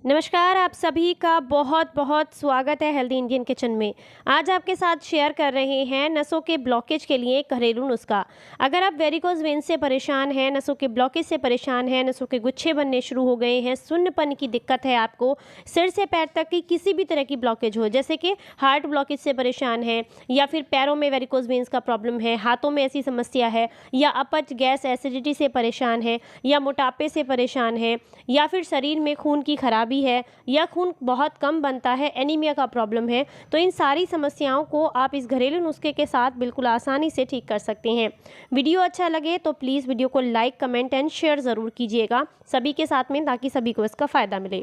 नमस्कार, आप सभी का बहुत बहुत स्वागत है हेल्दी इंडियन किचन में। आज आपके साथ शेयर कर रहे हैं नसों के ब्लॉकेज के लिए एक घरेलू नुस्खा। अगर आप वेरिकोज वेन से परेशान हैं, नसों के ब्लॉकेज से परेशान हैं, नसों के गुच्छे बनने शुरू हो गए हैं, शून्यपन की दिक्कत है आपको, सिर से पैर तक की किसी भी तरह की ब्लॉकेज हो, जैसे कि हार्ट ब्लॉकेज से परेशान है, या फिर पैरों में वेरिकोज वेन्स का प्रॉब्लम है, हाथों में ऐसी समस्या है, या अपच गैस एसिडिटी से परेशान है, या मोटापे से परेशान है, या फिर शरीर में खून की खराबी है, या खून बहुत कम बनता है, एनीमिया का प्रॉब्लम है, तो इन सारी समस्याओं को आप इस घरेलू नुस्खे के साथ बिल्कुल आसानी से ठीक कर सकते हैं। वीडियो अच्छा लगे तो प्लीज़ वीडियो को लाइक, कमेंट एंड शेयर ज़रूर कीजिएगा सभी के साथ में, ताकि सभी को इसका फ़ायदा मिले।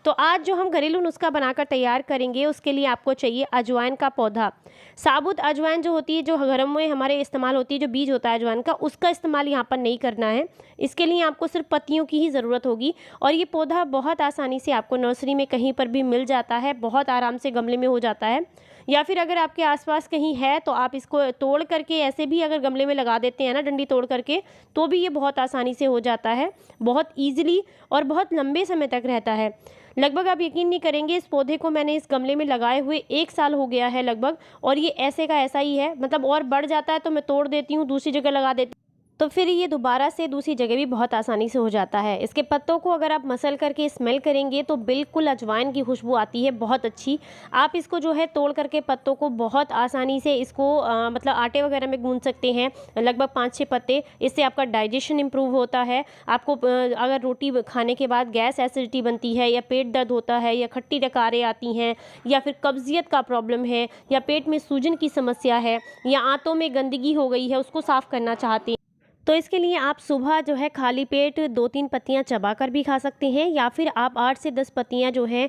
तो आज जो हम घरेलू नुस्खा बनाकर तैयार करेंगे, उसके लिए आपको चाहिए अजवाइन का पौधा। साबुत अजवाइन जो होती है, जो घरों में हमारे इस्तेमाल होती है, जो बीज होता है अजवाइन का, उसका इस्तेमाल यहाँ पर नहीं करना है। इसके लिए आपको सिर्फ पत्तियों की ही ज़रूरत होगी, और ये पौधा बहुत आसानी से आपको नर्सरी में कहीं पर भी मिल जाता है, बहुत आराम से गमले में हो जाता है। या फिर अगर आपके आसपास कहीं है तो आप इसको तोड़ करके ऐसे भी अगर गमले में लगा देते हैं ना, डंडी तोड़ करके, तो भी ये बहुत आसानी से हो जाता है, बहुत ईजिली, और बहुत लंबे समय तक रहता है। लगभग आप यकीन नहीं करेंगे, इस पौधे को मैंने इस गमले में लगाए हुए 1 साल हो गया है लगभग, और ये ऐसे का ऐसा ही है। मतलब और बढ़ जाता है तो मैं तोड़ देती हूँ, दूसरी जगह लगा देती हूँ, तो फिर ये दोबारा से दूसरी जगह भी बहुत आसानी से हो जाता है। इसके पत्तों को अगर आप मसल करके स्मेल करेंगे तो बिल्कुल अजवाइन की खुशबू आती है, बहुत अच्छी। आप इसको जो है तोड़ करके पत्तों को बहुत आसानी से इसको मतलब आटे वगैरह में गूंथ सकते हैं, लगभग 5-6 पत्ते। इससे आपका डाइजेशन इम्प्रूव होता है। आपको अगर रोटी खाने के बाद गैस एसिडिटी बनती है, या पेट दर्द होता है, या खट्टी डकारें आती हैं, या फिर कब्जियत का प्रॉब्लम है, या पेट में सूजन की समस्या है, या आंतों में गंदगी हो गई है, उसको साफ़ करना चाहते हैं, तो इसके लिए आप सुबह जो है खाली पेट 2-3 पत्तियां चबाकर भी खा सकते हैं, या फिर आप 8 से 10 पत्तियां जो हैं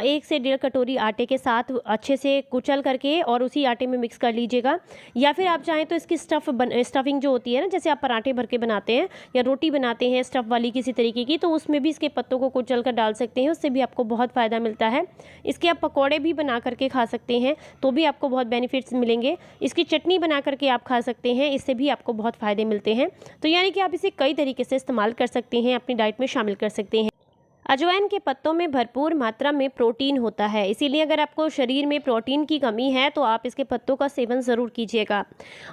1 से 1.5 कटोरी आटे के साथ अच्छे से कुचल करके और उसी आटे में मिक्स कर लीजिएगा। या फिर आप चाहें तो इसकी स्टफिंग जो होती है ना, जैसे आप पराठे भर के बनाते हैं या रोटी बनाते हैं स्टफ़ वाली किसी तरीके की, तो उसमें भी इसके पत्तों को कुचल कर डाल सकते हैं, उससे भी आपको बहुत फ़ायदा मिलता है। इसके आप पकौड़े भी बना करके खा सकते हैं, तो भी आपको बहुत बेनिफिट्स मिलेंगे। इसकी चटनी बना करके आप खा सकते हैं, इससे भी आपको बहुत फ़ायदे मिलते हैं। तो यानी कि आप इसे कई तरीके से इस्तेमाल कर सकते हैं, अपनी डाइट में शामिल कर सकते हैं। अजवाइन के पत्तों में भरपूर मात्रा में प्रोटीन होता है, इसीलिए अगर आपको शरीर में प्रोटीन की कमी है तो आप इसके पत्तों का सेवन ज़रूर कीजिएगा।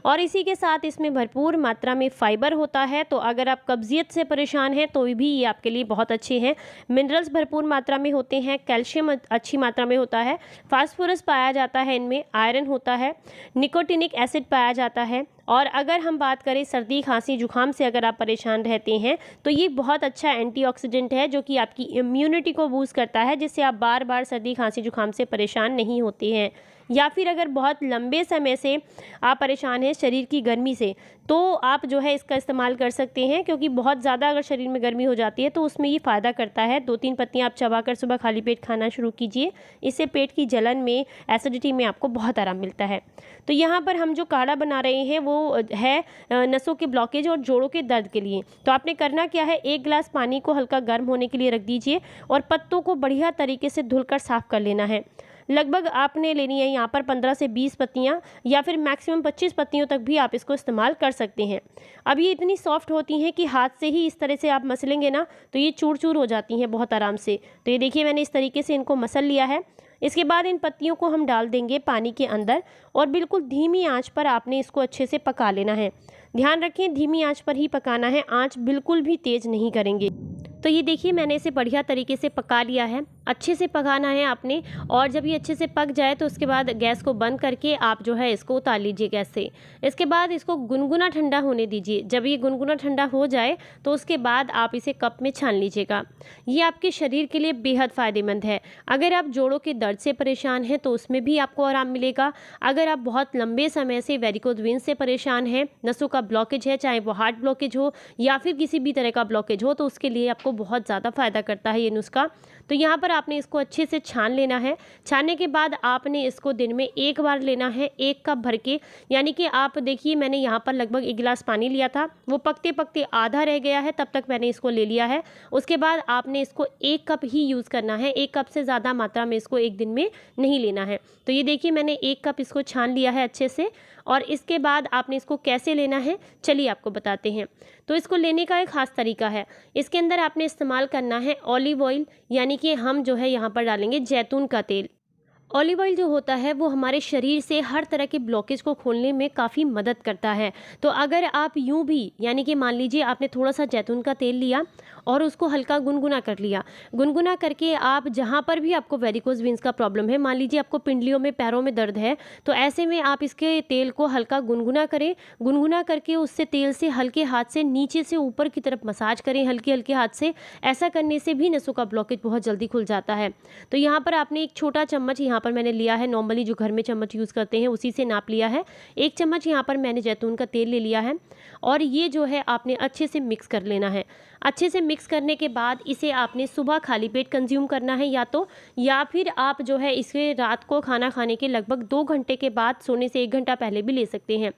और इसी के साथ इसमें भरपूर मात्रा में फाइबर होता है, तो अगर आप कब्जियत से परेशान हैं तो भी ये आपके लिए बहुत अच्छे हैं। मिनरल्स भरपूर मात्रा में होते हैं, कैल्शियम अच्छी मात्रा में होता है, फास्फोरस पाया जाता है इनमें, आयरन होता है, निकोटिनिक एसिड पाया जाता है। और अगर हम बात करें सर्दी खांसी जुकाम से अगर आप परेशान रहते हैं, तो ये बहुत अच्छा एंटीऑक्सीडेंट है, जो कि आपकी इम्यूनिटी को बूस्ट करता है, जिससे आप बार बार सर्दी खांसी जुकाम से परेशान नहीं होते हैं। या फिर अगर बहुत लंबे समय से आप परेशान हैं शरीर की गर्मी से, तो आप जो है इसका इस्तेमाल कर सकते हैं, क्योंकि बहुत ज़्यादा अगर शरीर में गर्मी हो जाती है तो उसमें ये फ़ायदा करता है। 2-3 पत्तियां आप चबाकर सुबह खाली पेट खाना शुरू कीजिए, इससे पेट की जलन में, एसिडिटी में आपको बहुत आराम मिलता है। तो यहाँ पर हम जो काढ़ा बना रहे हैं वो है नसों के ब्लॉकेज और जोड़ों के दर्द के लिए। तो आपने करना क्या है, 1 गिलास पानी को हल्का गर्म होने के लिए रख दीजिए, और पत्तों को बढ़िया तरीके से धुलकर साफ़ कर लेना है। लगभग आपने लेनी है यहाँ पर 15 से 20 पत्तियाँ, या फिर मैक्सिमम 25 पत्तियों तक भी आप इसको इस्तेमाल कर सकते हैं। अब ये इतनी सॉफ्ट होती हैं कि हाथ से ही इस तरह से आप मसलेंगे ना, तो ये चूर चूर हो जाती हैं बहुत आराम से। तो ये देखिए, मैंने इस तरीके से इनको मसल लिया है। इसके बाद इन पत्तियों को हम डाल देंगे पानी के अंदर, और बिल्कुल धीमी आंच पर आपने इसको अच्छे से पका लेना है। ध्यान रखें, धीमी आंच पर ही पकाना है, आंच बिल्कुल भी तेज़ नहीं करेंगे। तो ये देखिए, मैंने इसे बढ़िया तरीके से पका लिया है, अच्छे से पकाना है आपने। और जब ये अच्छे से पक जाए तो उसके बाद गैस को बंद करके आप जो है इसको उतार लीजिए गैस से। इसके बाद इसको गुनगुना ठंडा होने दीजिए। जब ये गुनगुना ठंडा हो जाए तो उसके बाद आप इसे कप में छान लीजिएगा। ये आपके शरीर के लिए बेहद फ़ायदेमंद है। अगर आप जोड़ों के दर्द से परेशान हैं तो उसमें भी आपको आराम मिलेगा। अगर आप बहुत लंबे समय से वेरिकोज वेन्स से परेशान हैं, नसों का ब्लॉकेज है, चाहे वो हार्ट ब्लॉकेज हो या फिर किसी भी तरह का ब्लॉकेज हो, तो उसके लिए आपको बहुत ज़्यादा फ़ायदा करता है ये नुस्खा। तो यहाँ पर आपने इसको अच्छे से छान लेना है। छानने के बाद आपने इसको दिन में 1 बार लेना है, 1 कप भर के। यानी कि आप देखिए, मैंने यहाँ पर लगभग 1 गिलास पानी लिया था, वो पकते पकते आधा रह गया है, तब तक मैंने इसको ले लिया है। उसके बाद आपने इसको 1 कप ही यूज़ करना है, 1 कप से ज़्यादा मात्रा में इसको एक दिन में नहीं लेना है। तो ये देखिए, मैंने 1 कप इसको छान लिया है अच्छे से, और इसके बाद आपने इसको कैसे लेना है चलिए आपको बताते हैं। तो इसको लेने का एक ख़ास तरीका है। इसके अंदर आपने इस्तेमाल करना है ऑलिव ऑयल, यानी कि हम जो है यहाँ पर डालेंगे जैतून का तेल। ऑलिव ऑयल जो होता है वो हमारे शरीर से हर तरह के ब्लॉकेज को खोलने में काफ़ी मदद करता है। तो अगर आप यूं भी, यानी कि मान लीजिए आपने थोड़ा सा जैतून का तेल लिया और उसको हल्का गुनगुना कर लिया, गुनगुना करके आप जहाँ पर भी आपको वेरिकोज वेन्स का प्रॉब्लम है, मान लीजिए आपको पिंडलियों में, पैरों में दर्द है, तो ऐसे में आप इसके तेल को हल्का गुनगुना करें। गुनगुना करके उससे तेल से हल्के हाथ से नीचे से ऊपर की तरफ मसाज करें, हल्के हल्के हाथ से। ऐसा करने से भी नसों का ब्लॉकेज बहुत जल्दी खुल जाता है। तो यहाँ पर आपने एक छोटा चम्मच यहाँ पर मैंने लिया है, नॉर्मली जो घर में चम्मच यूज़ करते हैं उसी से नाप लिया है। एक चम्मच यहाँ पर मैंने जैतून का तेल ले लिया है और ये जो है आपने अच्छे से मिक्स कर लेना है। अच्छे से मिक्स करने के बाद इसे आपने सुबह खाली पेट कंज्यूम करना है या फिर आप जो है इसे रात को खाना खाने के लगभग 2 घंटे के बाद, सोने से 1 घंटा पहले भी ले सकते हैं।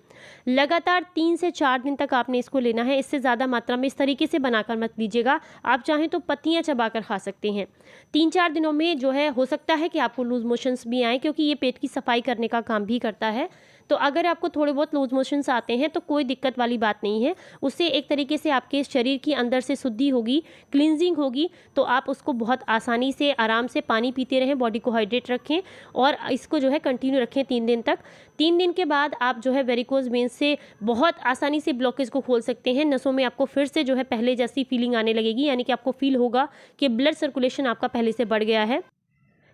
लगातार 3 से 4 दिन तक आपने इसको लेना है। इससे ज़्यादा मात्रा में इस तरीके से बनाकर मत लीजिएगा। आप चाहें तो पत्तियाँ चबाकर खा सकते हैं। 3-4 दिनों में जो है हो सकता है कि आपको लूज़ मोशंस भी आएँ, क्योंकि ये पेट की सफाई करने का काम भी करता है। तो अगर आपको थोड़े बहुत लूज मोशंस आते हैं तो कोई दिक्कत वाली बात नहीं है। उससे एक तरीके से आपके शरीर की अंदर से शुद्धि होगी, क्लींजिंग होगी। तो आप उसको बहुत आसानी से, आराम से पानी पीते रहें, बॉडी को हाइड्रेट रखें और इसको जो है कंटिन्यू रखें 3 दिन तक। 3 दिन के बाद आप जो है वेरिकोज वेन्स से बहुत आसानी से ब्लॉकेज को खोल सकते हैं। नसों में आपको फिर से जो है पहले जैसी फीलिंग आने लगेगी, यानी कि आपको फील होगा कि ब्लड सर्कुलेशन आपका पहले से बढ़ गया है।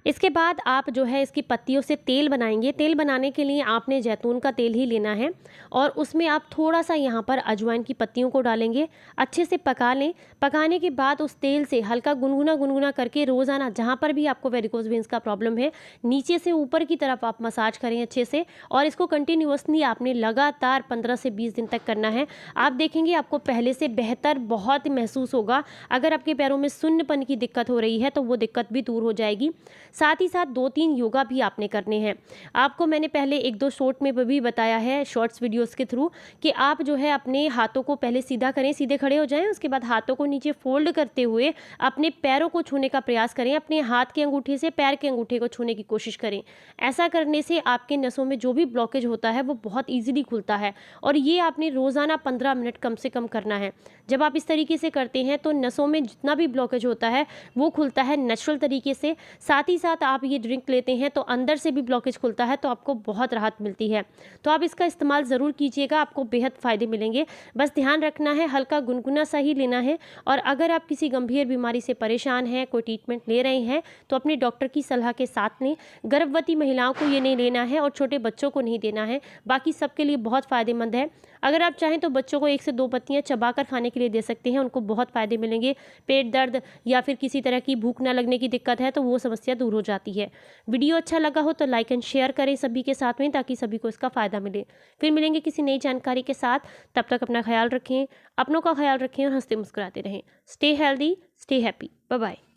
इसके बाद आप जो है इसकी पत्तियों से तेल बनाएंगे। तेल बनाने के लिए आपने जैतून का तेल ही लेना है और उसमें आप थोड़ा सा यहाँ पर अजवाइन की पत्तियों को डालेंगे, अच्छे से पका लें। पकाने के बाद उस तेल से हल्का गुनगुना गुनगुना करके रोज़ाना जहाँ पर भी आपको वेरिकोज वेन्स का प्रॉब्लम है, नीचे से ऊपर की तरफ आप मसाज करें अच्छे से और इसको कंटिन्यूअसली आपने लगातार 15 से 20 दिन तक करना है। आप देखेंगे आपको पहले से बेहतर बहुत महसूस होगा। अगर आपके पैरों में सुन्नपन की दिक्कत हो रही है तो वो दिक्कत भी दूर हो जाएगी। साथ ही साथ 2-3 योगा भी आपने करने हैं। आपको मैंने पहले 1-2 शॉर्ट में भी बताया है, शॉर्ट्स वीडियोस के थ्रू, कि आप जो है अपने हाथों को पहले सीधा करें, सीधे खड़े हो जाएं। उसके बाद हाथों को नीचे फोल्ड करते हुए अपने पैरों को छूने का प्रयास करें। अपने हाथ के अंगूठे से पैर के अंगूठे को छूने की कोशिश करें। ऐसा करने से आपके नसों में जो भी ब्लॉकेज होता है वो बहुत ईजिली खुलता है और ये आपने रोज़ाना 15 मिनट कम से कम करना है। जब आप इस तरीके से करते हैं तो नसों में जितना भी ब्लॉकेज होता है वो खुलता है नेचुरल तरीके से। साथ ही साथ आप ये ड्रिंक लेते हैं तो अंदर से भी ब्लॉकेज खुलता है, तो आपको बहुत राहत मिलती है। तो आप इसका इस्तेमाल ज़रूर कीजिएगा, आपको बेहद फ़ायदे मिलेंगे। बस ध्यान रखना है, हल्का गुनगुना सा ही लेना है। और अगर आप किसी गंभीर बीमारी से परेशान हैं, कोई ट्रीटमेंट ले रहे हैं, तो अपने डॉक्टर की सलाह के साथ लें। गर्भवती महिलाओं को ये नहीं लेना है और छोटे बच्चों को नहीं देना है। बाकी सबके लिए बहुत फ़ायदेमंद है। अगर आप चाहें तो बच्चों को 1 से 2 पत्तियाँ चबाकर खाने के लिए दे सकते हैं, उनको बहुत फ़ायदे मिलेंगे। पेट दर्द या फिर किसी तरह की भूख न लगने की दिक्कत है तो वो समस्या दूर हो जाती है। वीडियो अच्छा लगा हो तो लाइक एंड शेयर करें सभी के साथ में, ताकि सभी को इसका फ़ायदा मिले। फिर मिलेंगे किसी नई जानकारी के साथ। तब तक अपना ख्याल रखें, अपनों का ख्याल रखें और हंसते मुस्कुराते रहें। Stay healthy, stay happy. Bye bye.